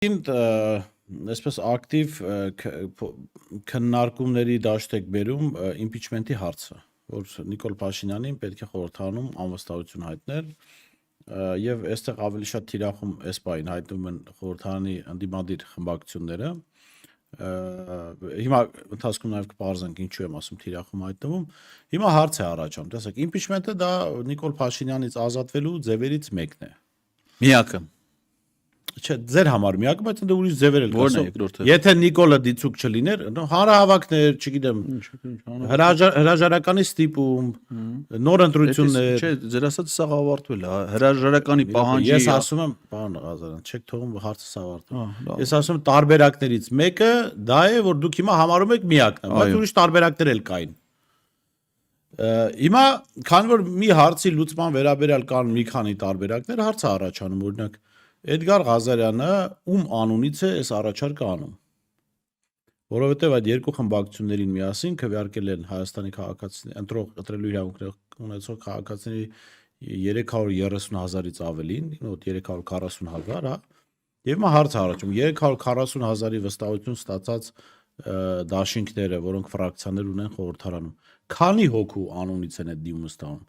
Այսպես ակտիվ քննարկումների դաշտ եք բերում իմպիչմենտի հարցը, որ Նիկոլ Փաշինյանին պետք է խորհրդարանում անվստահություն հայտնել եւ այստեղ ավելի շատ թիրախում այս բային հայտնում են խորհրդարանի ընդդիմադիր խմբակցությունները հիմա ընթացքում նաեւ կպարզենք ինչու եմ ասում թիրախում հայտնվում հիմա հարց է առաջանում տեսեք իմպիչմենտը դա Նիկոլ Փաշինյանից ազատվելու ձևերից մեկն է Միակը Չէ, ձեր համար միակ, բայց ընդ ուրիշ ձևեր էլ Որն է երկրորդը։ Եթե Նիկոլը դիցուկ չլիներ, հանրահավաքներ, չգիտեմ, հրաժարականի ստիպում, նոր ընտրություններ։ Չէ, ձեր ասած սա ավարտվել է, հրաժարականի պահանջի Ես ասում եմ, պարոն Ղազարյան, չեք թողում հարցը ավարտել։ Ես ասում եմ տարբերակներից մեկը դա է, որ դուք հիմա համարում եք միակն, բայց ուրիշ տարբերակներ էլ կային։ Հիմա, քանի որ մի հարցի լուծման վերաբերյալ կան մի քանի տարբերակներ, հարցը առաջանում, օրինակ Էդգար Ղազարյանը ում անունից է այս առաջարկը անում որովհետև այդ երկու խմբակցություններին միասին քվեարկել են Հայաստանի քաղաքացիների ընտրելու իրավունք ունեցող քաղաքացիների 330,000-ից ավելին, մոտ 340,000, հա։ Եվ հիմա հարց առաջում 340,000-ի վստահություն ստացած դաշինքները, որոնք ֆրակցիաներ ունեն խորհրդարանում, քանի հոգու անունից են այդ դիմումը ստանում։